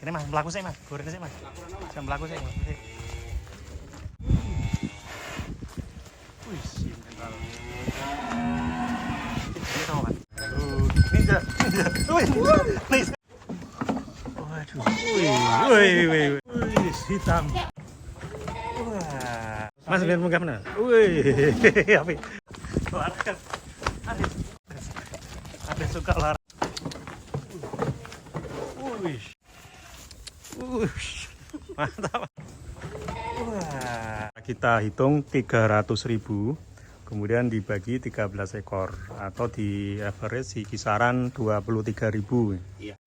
Ini mas, melaku sih mas, goreng sih mas. Jam melaku sih. Wih, simpel. Ini tahu mas. Ini dia. Wih, nice. Waduh, wih, hitam. Wah, mas biar muka mana? Wih, apa? Ada suka olahraga. Wih, mantap. Wah, kita hitung 300.000, kemudian dibagi 13 ekor atau di average di kisaran 23.000. Iya.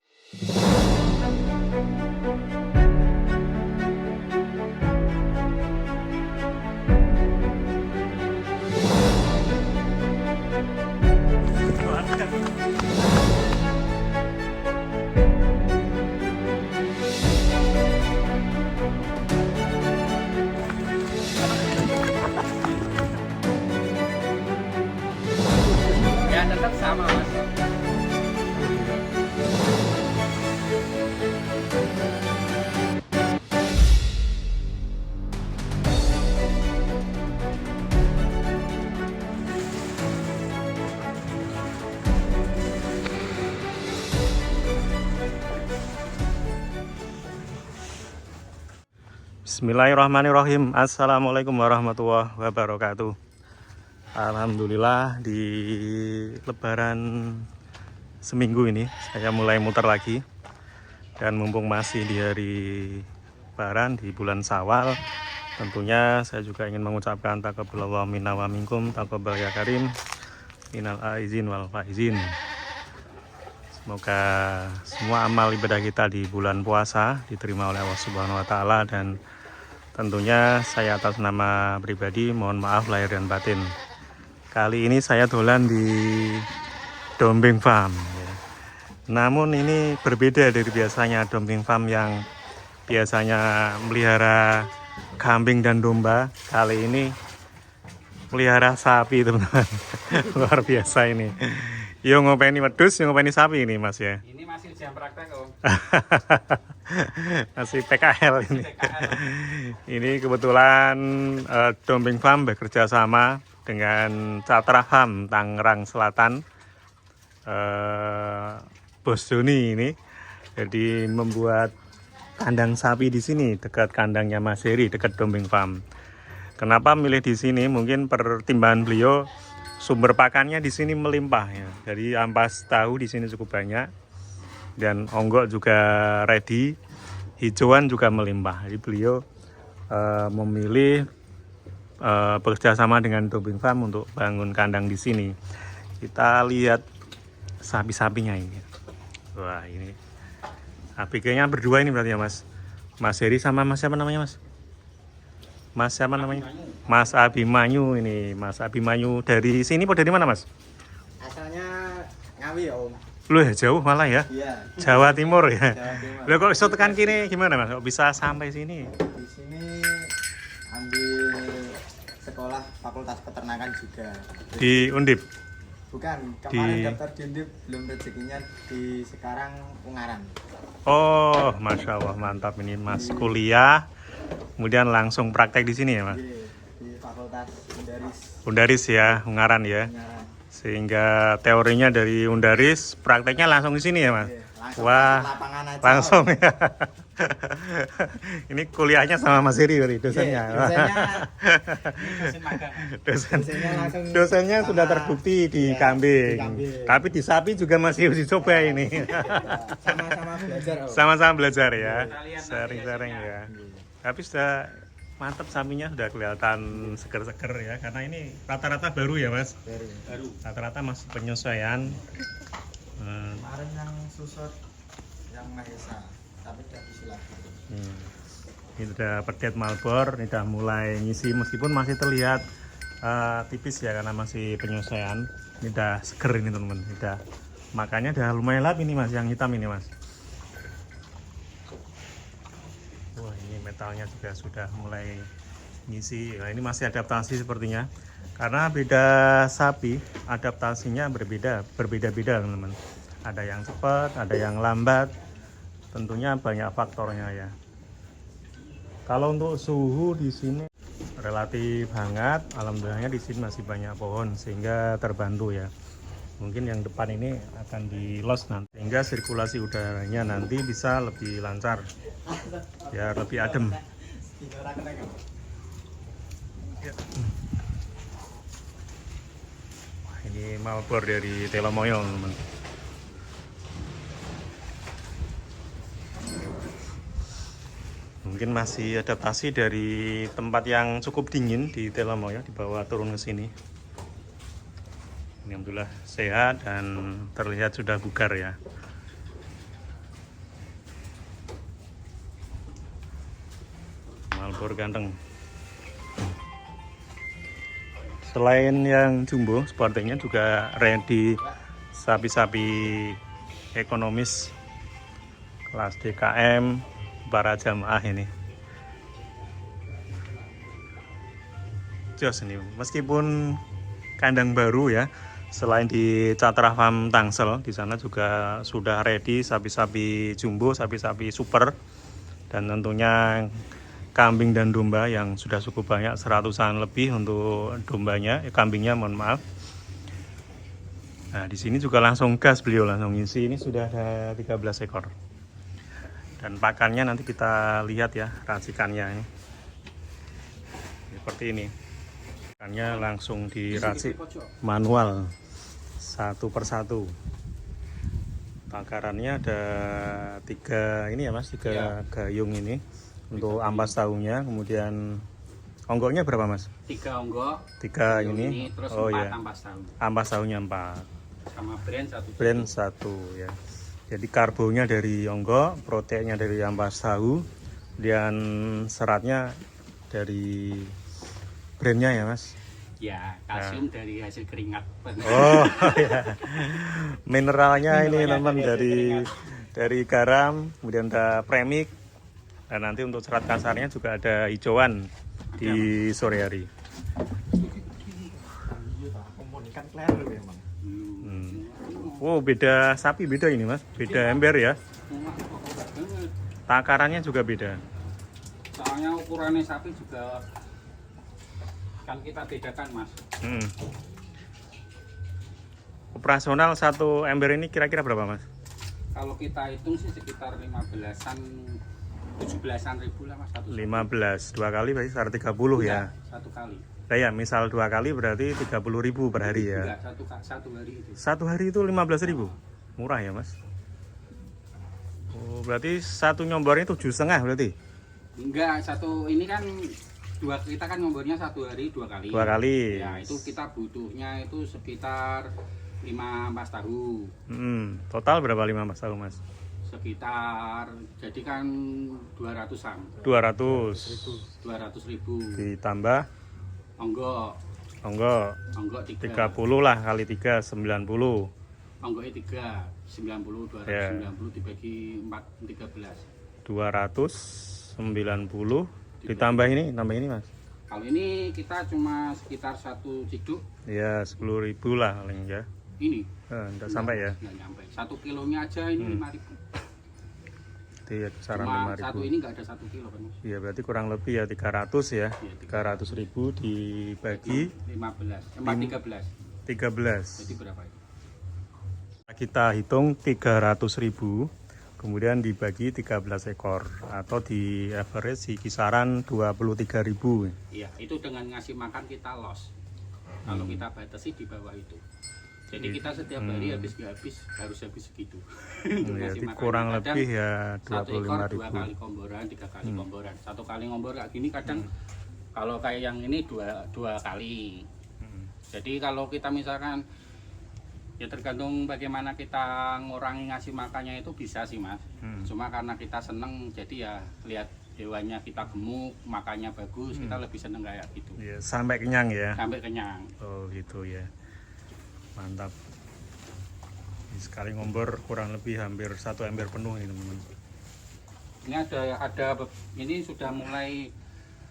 Ya tetap sama mas. Bismillahirrahmanirrahim. Assalamualaikum warahmatullahi wabarakatuh. Alhamdulillah di lebaran seminggu ini saya mulai muter lagi. Dan mumpung masih di hari lebaran di bulan Syawal, tentunya saya juga ingin mengucapkan taqabbalallahu minna wa minkum, taqabbal ya karim, minal aizin wal faizin. Semoga semua amal ibadah kita di bulan puasa diterima oleh Allah Subhanahu wa taala, dan tentunya saya atas nama pribadi mohon maaf lahir dan batin. Kali ini saya dolan di Dombeng Farm. Namun ini berbeda dari biasanya Dombeng Farm yang biasanya melihara kambing dan domba. Kali ini melihara sapi teman-teman. Luar biasa ini. Yo ngopeni wedhus, yo ngopeni sapi ini mas ya. Ini masih jam praktek om. Masih PKL ini. Ini kebetulan Dombeng Farm bekerja sama dengan Catra Farm Tangerang Selatan. Bos Joni ini jadi membuat kandang sapi di sini dekat kandangnya Mas Heri, dekat Dombeng Farm. Kenapa milih di sini? Mungkin pertimbangan beliau sumber pakannya di sini melimpah ya. Jadi ampas tahu di sini cukup banyak dan onggok juga ready, hijauan juga melimpah. Jadi beliau memilih bekerja sama dengan Dombeng Farm untuk bangun kandang di sini. Kita lihat sapi-sapinya ini. Wah ini ABG-nya berdua ini berarti ya mas. Mas Heri sama mas siapa namanya mas? Mas siapa namanya? Mas Abimanyu ini. Mas Abimanyu dari sini apa dari mana mas? Asalnya Ngawi ya om. Loh jauh malah ya? Iya. Jawa Timur ya? Jawa Timur. Loh kok iso tekan kini gimana mas? Kok bisa sampai sini? Di sini ambil sekolah Fakultas Peternakan juga. Di Undip? Bukan, kemarin daftar di Undip belum rezekinya, di sekarang Ungaran. Oh Masya Allah mantap ini mas. Kuliah kemudian langsung praktek di sini ya mas? Di Fakultas Undaris. Undaris ya, Ungaran ya. Ungaran. Sehingga teorinya dari Undaris, prakteknya langsung di sini ya mas? Langsung Wah, lapangan aja. langsung ya. Ini kuliahnya sama Mas Heri berarti dosennya. Dosennya sudah terbukti di kambing. Tapi di sapi juga masih uji coba ini. Sama-sama belajar. Sama-sama belajar ya. Sering-sering ya. Tapi sudah mantap, sapinya sudah kelihatan seger-seger ya, karena ini rata-rata baru ya mas. Baru. Rata-rata masih penyesuaian. Kemarin yang susut yang Mahesa, tapi tidak bisa lagi. Ini udah pedet Malbor, ini udah mulai ngisi meskipun masih terlihat tipis ya karena masih penyesuaian. Ini udah seger ini teman-teman, udah makanya udah lumayan lap ini mas, yang hitam ini mas. Wah ini metalnya juga sudah mulai ngisi. Nah ini masih adaptasi sepertinya, karena beda sapi adaptasinya berbeda-beda teman-teman. Ada yang cepat, ada yang lambat. tentunya banyak faktornya ya. Kalau untuk suhu di sini relatif hangat, alhamdulillahnya di sini masih banyak pohon sehingga terbantu ya. Mungkin yang depan ini akan di los nanti sehingga sirkulasi udaranya nanti bisa lebih lancar ya, lebih adem ya. Wah, ini malbor dari Telomoyo teman-teman. Mungkin masih adaptasi dari tempat yang cukup dingin di Telomoyo, dibawa turun ke sini. Alhamdulillah sehat dan terlihat sudah bugar ya. Malbor ganteng. Selain yang jumbo, sportingnya juga ready sapi-sapi ekonomis kelas DKM para jamaah ini. Jos ini, meskipun kandang baru ya. Selain di Catra Farm Tangsel, di sana juga sudah ready sapi-sapi jumbo, sapi-sapi super, dan tentunya kambing dan domba yang sudah cukup banyak, 100-an lebih untuk dombanya, kambingnya mohon maaf. Nah di sini juga langsung gas, beliau langsung isi. Ini sudah ada 13 ekor. Dan pakannya nanti kita lihat ya, racikannya ini. Seperti ini. Pakannya langsung diracik manual satu persatu. Takarannya ada 3 ini ya Mas, 3 gayung ini untuk ampas tahunya. Kemudian onggoknya berapa Mas? 3 onggok, 3 ini. terus Oh 4 ya, ampas tahu. ampas tahunya 4 Sama brand 1 ya. Jadi karbonya dari onggok, proteinnya dari ampas tahu, dan seratnya dari brandnya ya Mas. Ya, kalsium dari hasil keringat. Oh ya, mineralnya ini teman dari garam, kemudian ada premik, dan nanti untuk serat kasarnya juga ada hijauan di sore hari. Wow, beda sapi beda ini Mas, beda ember ya. Takarannya juga beda. Soalnya ukurannya sapi juga kan kita bedakan Mas. Operasional satu ember ini kira-kira berapa Mas? Kalau kita hitung sih sekitar 15-an, 17-an ribu lah Mas. 15, 2 kali berarti sekitar 30 ya. Satu kali. Nah ya, misal 2 kali berarti 30.000 per hari ya. Enggak, satu hari itu. Satu hari itu 15.000. Murah ya Mas. Oh, berarti satu nyombornya 7,5 berarti? Enggak, satu ini kan kita kan ngombornya 1 hari 2 kali. 2 kali. Ya, itu kita butuhnya itu sekitar 5 ampas tahu. Total berapa 5 ampas tahu Mas? Sekitar jadi kan 200-an. 200 ditambah onggok onggok 30 lah kali 3 90. onggoknya 3 90 290 dibagi 4 13. 290 ditambah ini Mas. Kalau ini kita cuma sekitar 1 ciduk. Ya 10.000 lah paling ya. Ini Enggak sampai ya. Enggak nyampe. 1 kilonya aja ini 5.000. Iya, kisaran Cuma 5.000. satu ini enggak ada 1 kilo kan Mas. Iya, berarti kurang lebih ya 300 ya. 300.000 dibagi 13. 13. Jadi berapa itu? Kita hitung 300.000, kemudian dibagi 13 ekor atau di average di kisaran 23.000. Iya, itu dengan ngasih makan kita loss. Kalau kita batasi di bawah itu. Jadi kita setiap hari harus habis segitu. Jadi kurang lebih ya 1 ekor 2 25.000. kali komboran, 3 kali komboran. 1 kali ngombor kayak gini kadang kalau kayak yang ini dua kali. Jadi kalau kita misalkan ya tergantung bagaimana kita ngurangi ngasih makannya itu bisa sih Mas. Cuma karena kita seneng jadi ya lihat hewannya kita gemuk, makannya bagus, kita lebih seneng kayak gitu. Ya, sampai kenyang ya. Sampai kenyang. Oh gitu ya. Mantap. Sekali ngombor kurang lebih hampir 1 ember penuh ini teman-teman. Ini ada ini sudah mulai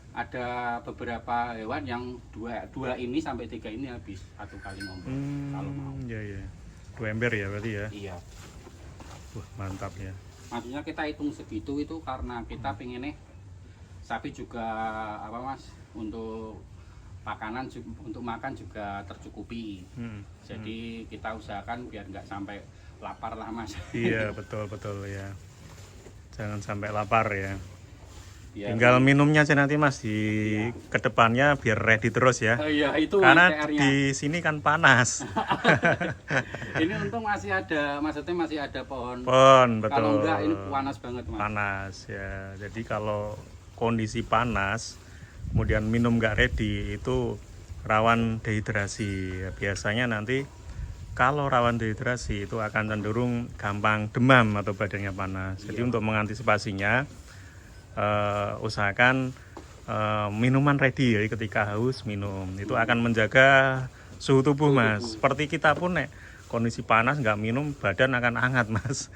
ada beberapa hewan yang dua ini sampai 3 ini habis 1 kali ngombor kalau mau. Iya ya. 2 ember ya berarti ya. Iya. Wah, mantap ya. Maksudnya kita hitung segitu itu karena kita pengennya sapi juga apa Mas, untuk makanan untuk makan juga tercukupi. Jadi kita usahakan biar nggak sampai lapar lah Mas. Iya betul ya. Jangan sampai lapar ya. Biar- Tinggal minumnya aja nanti Mas di kedepannya biar ready terus ya. Iya itu Karena PR-nya. di sini kan panas. Ini untung masih ada, maksudnya masih ada pohon. Betul. Kalau enggak ini panas banget Mas. Panas ya. Jadi kalau kondisi panas, kemudian minum nggak ready itu rawan dehidrasi. Ya, biasanya nanti kalau rawan dehidrasi itu akan cenderung gampang demam atau badannya panas. Jadi untuk mengantisipasinya usahakan minuman ready, jadi ketika haus minum itu akan menjaga suhu tubuh Mas. Seperti kita pun nek kondisi panas nggak minum badan akan hangat Mas.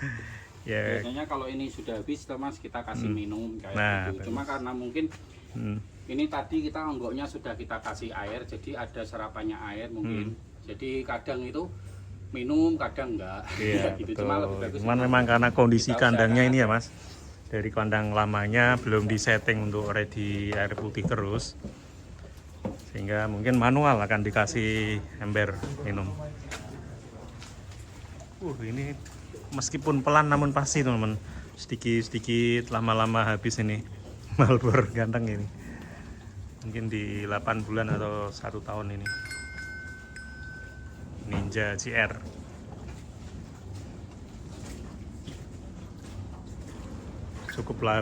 Ya. Biasanya kalau ini sudah habis Mas kita kasih minum kayak Nah, gitu. Cuma karena mungkin Hmm. ini tadi kita onggoknya sudah kita kasih air, jadi ada serapannya air mungkin. Jadi kadang itu minum, kadang enggak. Iya gitu. betul. Cuma lebih bagus Cuman memang karena kondisi kita kandangnya usahakan ini ya Mas, dari kandang lamanya belum disetting untuk ready air putih terus, sehingga mungkin manual akan dikasih ember minum. Ini meskipun pelan namun pasti teman-teman, sedikit lama-lama habis ini Marlboro ganteng ini. Mungkin di 8 bulan atau 1 tahun ini. Ninja GR. Cukuplah.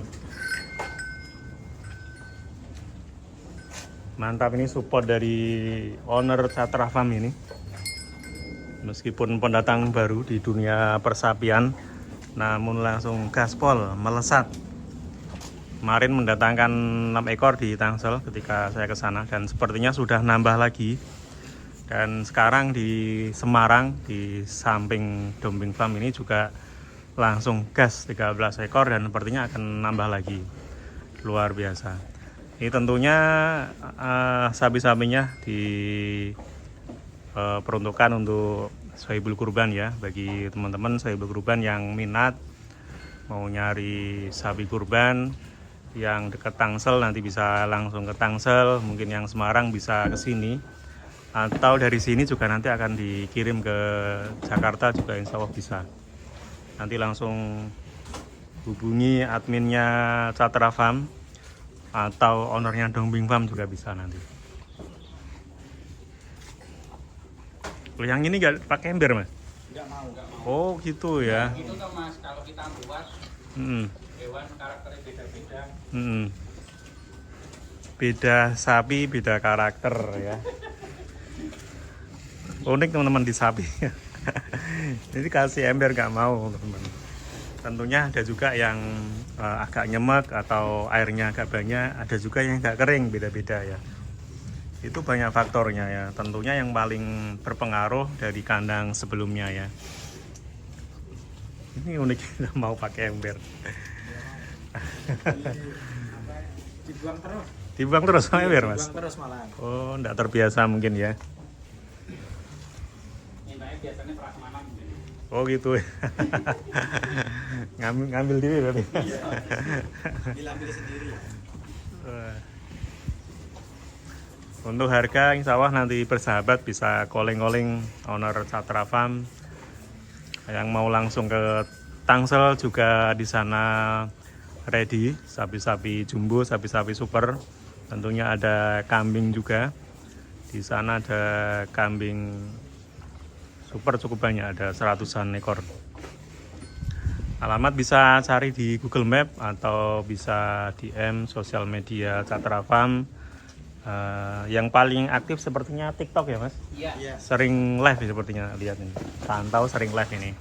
Mantap, ini support dari owner Catra Farm ini. Meskipun pendatang baru di dunia persapian, namun langsung gaspol, melesat. Kemarin mendatangkan 6 ekor di Tangsel ketika saya ke sana, dan sepertinya sudah nambah lagi. Dan sekarang di Semarang, di samping Dombing Farm ini juga langsung gas 13 ekor dan sepertinya akan nambah lagi. Luar biasa. Ini tentunya sapi-sapinya diperuntukkan untuk Sohibul Kurban ya. Bagi teman-teman Sohibul Kurban yang minat mau nyari sapi kurban yang dekat Tangsel, nanti bisa langsung ke Tangsel. Mungkin yang Semarang bisa ke sini, atau dari sini juga nanti akan dikirim ke Jakarta juga insya Allah bisa. Nanti langsung hubungi adminnya Catra Farm atau ownernya Dombing Farm juga bisa nanti. Yang ini nggak pakai ember Mas? Enggak mau. Oh gitu ya. Itu tuh Mas, kalau kita buat hewan karakternya beda-beda. Beda sapi, beda karakter ya. Unik teman-teman di sapi. Jadi kasih ember nggak mau teman-teman. Tentunya ada juga yang agak nyemek atau airnya agak banyak, ada juga yang agak kering, beda-beda ya. Itu banyak faktornya ya. Tentunya yang paling berpengaruh dari kandang sebelumnya ya. Ini unik, nggak mau pakai ember. Dibuang terus. Dibuang terus sama ember Mas? Dibuang terus malah. Oh, nggak terbiasa mungkin ya. Mintanya biasanya prasmanan. Oh gitu ya. ngambil diri berarti. Diambil sendiri. Untuk harga insya Allah nanti bersahabat bisa calling owner Catra Farm. Yang mau langsung ke Tangsel juga di sana ready, sapi-sapi jumbo, sapi-sapi super. Tentunya ada kambing juga. Di sana ada kambing super cukup banyak, ada 100-an ekor. Alamat bisa cari di Google Map atau bisa DM sosial media Catra Farm. Yang paling aktif sepertinya TikTok ya Mas? Iya. Sering live sepertinya, lihat ini. Pantau sering live ini.